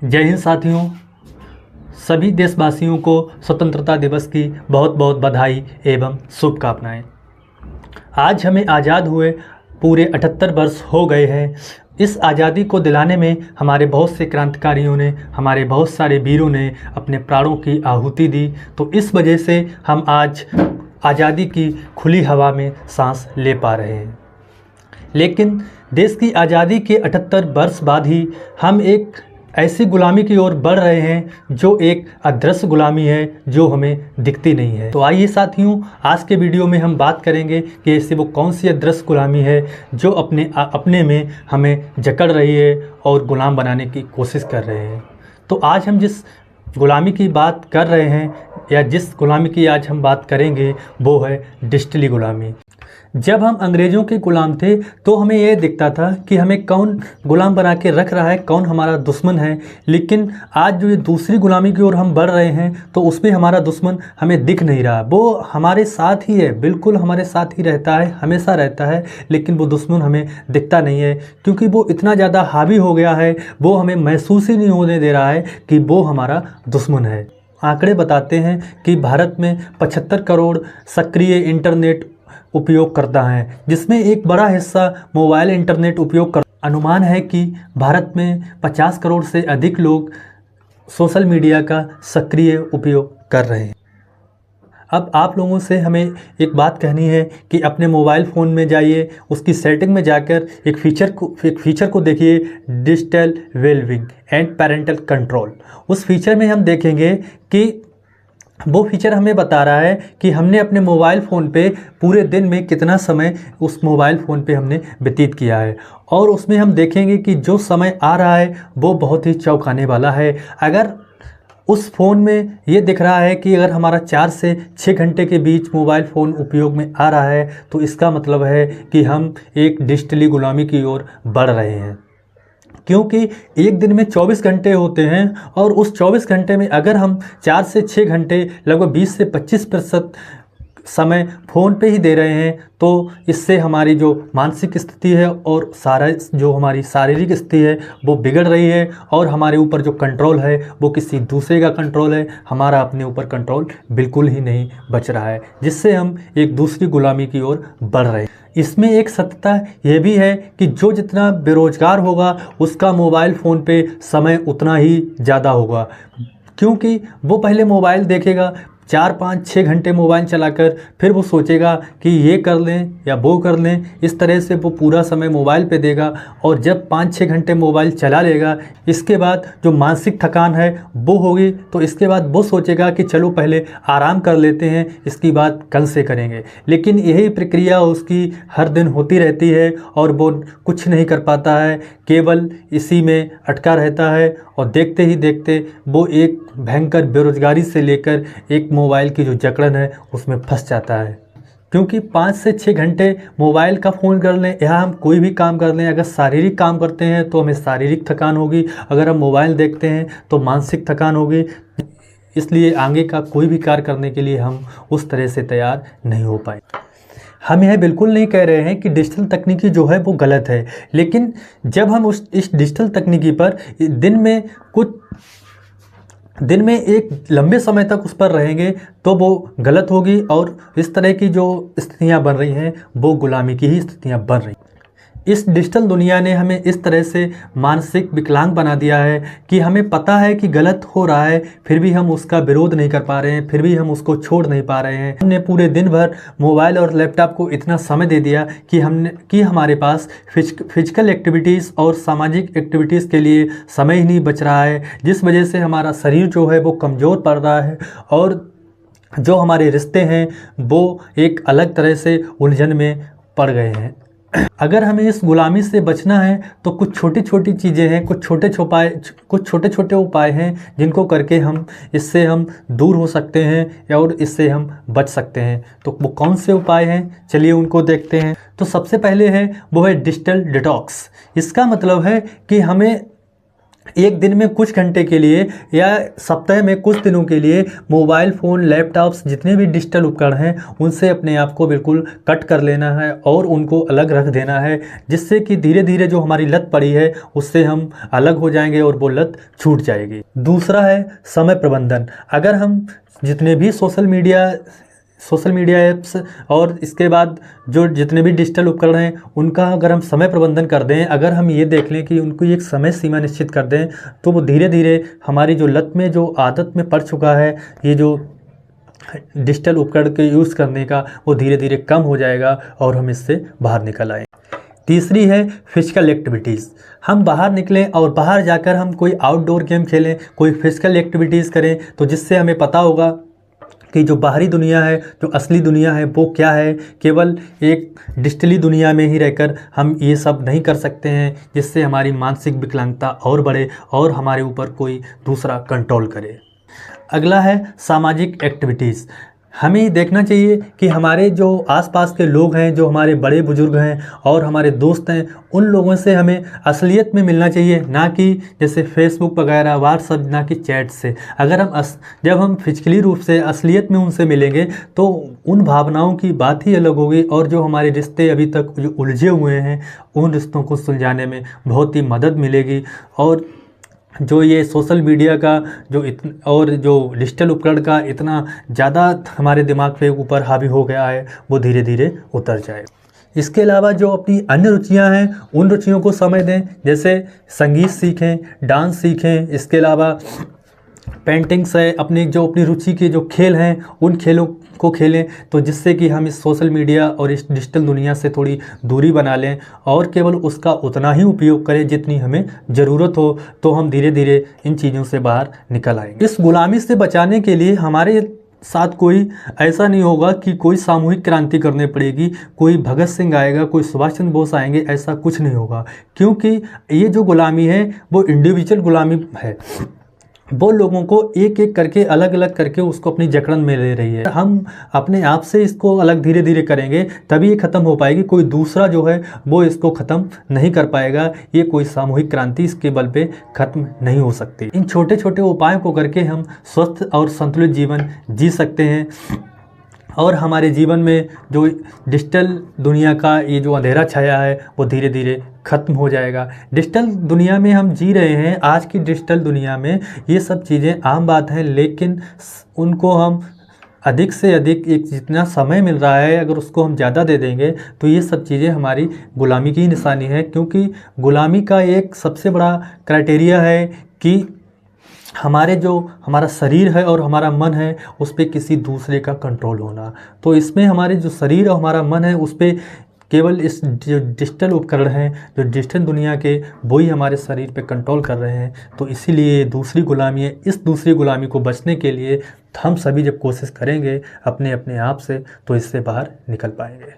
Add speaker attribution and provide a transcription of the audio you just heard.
Speaker 1: जय हिंद साथियों। सभी देशवासियों को स्वतंत्रता दिवस की बहुत बहुत बधाई एवं शुभकामनाएं। आज हमें आज़ाद हुए पूरे 78 वर्ष हो गए हैं। इस आज़ादी को दिलाने में हमारे बहुत से क्रांतिकारियों ने, हमारे बहुत सारे वीरों ने अपने प्राणों की आहुति दी। तो इस वजह से हम आज आज़ादी की खुली हवा में सांस ले पा रहे हैं। लेकिन देश की आज़ादी के 78 वर्ष बाद ही हम एक ऐसी गुलामी की ओर बढ़ रहे हैं जो एक अदृश्य गुलामी है, जो हमें दिखती नहीं है। तो आइए साथियों, आज के वीडियो में हम बात करेंगे कि ऐसी वो कौन सी अदृश्य गुलामी है जो अपने में हमें जकड़ रही है और गुलाम बनाने की कोशिश कर रहे हैं। तो आज हम जिस गुलामी की बात कर रहे हैं या जिस गुलामी की आज हम बात करेंगे वो है डिजिटली गुलामी। जब हम अंग्रेज़ों के गुलाम थे तो हमें यह दिखता था कि हमें कौन गुलाम बना के रख रहा है, कौन हमारा दुश्मन है। लेकिन आज जो ये दूसरी गुलामी की ओर हम बढ़ रहे हैं तो उसमें हमारा दुश्मन हमें दिख नहीं रहा। वो हमारे साथ ही है, बिल्कुल हमारे साथ ही रहता है, हमेशा रहता है, लेकिन वो दुश्मन हमें दिखता नहीं है क्योंकि वो इतना ज़्यादा हावी हो गया है, वो हमें महसूस ही नहीं होने दे रहा है कि वो हमारा दुश्मन है। आंकड़े बताते हैं कि भारत में 75 करोड़ सक्रिय इंटरनेट उपयोग करता है, जिसमें एक बड़ा हिस्सा मोबाइल इंटरनेट उपयोग कर। अनुमान है कि भारत में 50 करोड़ से अधिक लोग सोशल मीडिया का सक्रिय उपयोग कर रहे हैं। अब आप लोगों से हमें एक बात कहनी है कि अपने मोबाइल फ़ोन में जाइए, उसकी सेटिंग में जाकर एक फ़ीचर को देखिए, digital wellbeing and parental control. उस फीचर में हम देखेंगे कि वो फीचर हमें बता रहा है कि हमने अपने मोबाइल फ़ोन पे पूरे दिन में कितना समय उस मोबाइल फ़ोन पे हमने व्यतीत किया है। और उसमें हम देखेंगे कि जो समय आ रहा है वो बहुत ही चौंकाने वाला है। अगर उस फ़ोन में ये दिख रहा है कि अगर हमारा 4 से 6 घंटे के बीच मोबाइल फ़ोन उपयोग में आ रहा है तो इसका मतलब है कि हम एक डिजिटली गुलामी की ओर बढ़ रहे हैं। क्योंकि एक दिन में 24 घंटे होते हैं और उस 24 घंटे में अगर हम 4 से 6 घंटे लगभग 20 से 25% समय फ़ोन पे ही दे रहे हैं तो इससे हमारी जो मानसिक स्थिति है और जो हमारी शारीरिक स्थिति है वो बिगड़ रही है और हमारे ऊपर जो कंट्रोल है वो किसी दूसरे का कंट्रोल है, हमारा अपने ऊपर कंट्रोल बिल्कुल ही नहीं बच रहा है, जिससे हम एक दूसरी गुलामी की ओर बढ़ रहे हैं। इसमें एक सत्यता ये भी है कि जो जितना बेरोजगार होगा उसका मोबाइल फ़ोन पे समय उतना ही ज़्यादा होगा, क्योंकि वो पहले मोबाइल देखेगा 4, 5, 6 घंटे मोबाइल चलाकर, फिर वो सोचेगा कि ये कर लें या वो कर लें। इस तरह से वो पूरा समय मोबाइल पे देगा और जब 5-6 घंटे मोबाइल चला लेगा, इसके बाद जो मानसिक थकान है वो होगी तो इसके बाद वो सोचेगा कि चलो पहले आराम कर लेते हैं, इसकी बात कल से करेंगे। लेकिन यही प्रक्रिया उसकी हर दिन होती रहती है और वो कुछ नहीं कर पाता है, केवल इसी में अटका रहता है और देखते ही देखते वो एक भयंकर बेरोजगारी से लेकर एक मोबाइल की जो जकड़न है उसमें फंस जाता है। क्योंकि 5 से 6 घंटे मोबाइल का फ़ोन कर लें या हम कोई भी काम कर लें, अगर शारीरिक काम करते हैं तो हमें शारीरिक थकान होगी, अगर हम मोबाइल देखते हैं तो मानसिक थकान होगी। इसलिए आगे का कोई भी कार्य करने के लिए हम उस तरह से तैयार नहीं हो पाए। हम यह बिल्कुल नहीं कह रहे हैं कि डिजिटल तकनीकी जो है वो गलत है, लेकिन जब हम इस डिजिटल तकनीकी पर दिन में एक लंबे समय तक उस पर रहेंगे तो वो गलत होगी और इस तरह की जो स्थितियां बन रही हैं वो गुलामी की ही स्थितियां बन रही हैं। इस डिजिटल दुनिया ने हमें इस तरह से मानसिक विकलांग बना दिया है कि हमें पता है कि गलत हो रहा है, फिर भी हम उसका विरोध नहीं कर पा रहे हैं, फिर भी हम उसको छोड़ नहीं पा रहे हैं। हमने पूरे दिन भर मोबाइल और लैपटॉप को इतना समय दे दिया कि हमारे पास फिजिकल एक्टिविटीज़ और सामाजिक एक्टिविटीज़ के लिए समय ही नहीं बच रहा है, जिस वजह से हमारा शरीर जो है वो कमज़ोर पड़ रहा है और जो हमारे रिश्ते हैं वो एक अलग तरह से उलझन में पड़ गए हैं। अगर हमें इस गुलामी से बचना है तो कुछ छोटी छोटी चीज़ें हैं, कुछ छोटे छोटे उपाय हैं जिनको करके इससे हम दूर हो सकते हैं और इससे हम बच सकते हैं। तो वो कौन से उपाय हैं, चलिए उनको देखते हैं। तो सबसे पहले है वो है डिजिटल डिटॉक्स। इसका मतलब है कि हमें एक दिन में कुछ घंटे के लिए या सप्ताह में कुछ दिनों के लिए मोबाइल फ़ोन, लैपटॉप्स, जितने भी डिजिटल उपकरण हैं उनसे अपने आप को बिल्कुल कट कर लेना है और उनको अलग रख देना है, जिससे कि धीरे धीरे जो हमारी लत पड़ी है उससे हम अलग हो जाएंगे और वो लत छूट जाएगी। दूसरा है समय प्रबंधन। अगर हम जितने भी सोशल मीडिया ऐप्स और इसके बाद जो जितने भी डिजिटल उपकरण हैं उनका अगर हम समय प्रबंधन कर दें, अगर हम ये देख लें कि उनको एक समय सीमा निश्चित कर दें, तो वो धीरे धीरे हमारी जो लत में जो आदत में पड़ चुका है ये जो डिजिटल उपकरण के यूज़ करने का, वो धीरे धीरे कम हो जाएगा और हम इससे बाहर निकल आएँ। तीसरी है फिजिकल एक्टिविटीज़। हम बाहर निकलें और बाहर जाकर हम कोई आउटडोर गेम खेलें, कोई फिजिकल एक्टिविटीज़ करें, तो जिससे हमें पता होगा कि जो बाहरी दुनिया है, जो असली दुनिया है वो क्या है। केवल एक डिजिटली दुनिया में ही रहकर हम ये सब नहीं कर सकते हैं, जिससे हमारी मानसिक विकलांगता और बढ़े और हमारे ऊपर कोई दूसरा कंट्रोल करे। अगला है सामाजिक एक्टिविटीज़। हमें देखना चाहिए कि हमारे जो आसपास के लोग हैं, जो हमारे बड़े बुजुर्ग हैं और हमारे दोस्त हैं, उन लोगों से हमें असलियत में मिलना चाहिए, ना कि जैसे फेसबुक वगैरह, व्हाट्सएप, ना कि चैट से। अगर हम जब हम फिजिकली रूप से असलियत में उनसे मिलेंगे तो उन भावनाओं की बात ही अलग होगी और जो हमारे रिश्ते अभी तक जो उलझे हुए हैं उन रिश्तों को सुलझाने में बहुत ही मदद मिलेगी। और जो ये सोशल मीडिया का और जो डिजिटल उपकरण का इतना ज़्यादा हमारे दिमाग पे ऊपर हावी हो गया है, वो धीरे धीरे उतर जाए। इसके अलावा जो अपनी अन्य रुचियां हैं उन रुचियों को समय दें, जैसे संगीत सीखें, डांस सीखें। इसके अलावा पेंटिंग्स है, अपनी रुचि के जो खेल हैं उन खेलों को खेलें, तो जिससे कि हम इस सोशल मीडिया और इस डिजिटल दुनिया से थोड़ी दूरी बना लें और केवल उसका उतना ही उपयोग करें जितनी हमें ज़रूरत हो, तो हम धीरे धीरे इन चीज़ों से बाहर निकल आएंगे। इस गुलामी से बचाने के लिए हमारे साथ कोई ऐसा नहीं होगा कि कोई सामूहिक क्रांति करनी पड़ेगी, कोई भगत सिंह आएगा, कोई सुभाष चंद्र बोस आएंगे, ऐसा कुछ नहीं होगा। क्योंकि ये जो गुलामी है वो इंडिविजुअल गुलामी है, वो लोगों को एक एक करके अलग अलग करके उसको अपनी जकड़न में ले रही है। हम अपने आप से इसको अलग धीरे धीरे करेंगे तभी ये ख़त्म हो पाएगी। कोई दूसरा जो है वो इसको ख़त्म नहीं कर पाएगा। ये कोई सामूहिक क्रांति इसके बल पे ख़त्म नहीं हो सकती। इन छोटे छोटे उपायों को करके हम स्वस्थ और संतुलित जीवन जी सकते हैं और हमारे जीवन में जो डिजिटल दुनिया का ये जो अंधेरा छाया है वो धीरे धीरे ख़त्म हो जाएगा। डिजिटल दुनिया में हम जी रहे हैं, आज की डिजिटल दुनिया में ये सब चीज़ें आम बात हैं, लेकिन उनको हम अधिक से अधिक एक जितना समय मिल रहा है अगर उसको हम ज़्यादा दे देंगे तो ये सब चीज़ें हमारी गुलामी की निशानी है। क्योंकि गुलामी का एक सबसे बड़ा क्राइटेरिया है कि हमारा शरीर है और हमारा मन है उस पर किसी दूसरे का कंट्रोल होना। तो इसमें हमारे जो शरीर और हमारा मन है उस पर केवल इस जो डिजिटल उपकरण हैं, जो डिजिटल दुनिया के, वही हमारे शरीर पे कंट्रोल कर रहे हैं। तो इसीलिए दूसरी गुलामी है। इस दूसरी गुलामी को बचने के लिए हम सभी जब कोशिश करेंगे अपने आप से, तो इससे बाहर निकल पाएंगे।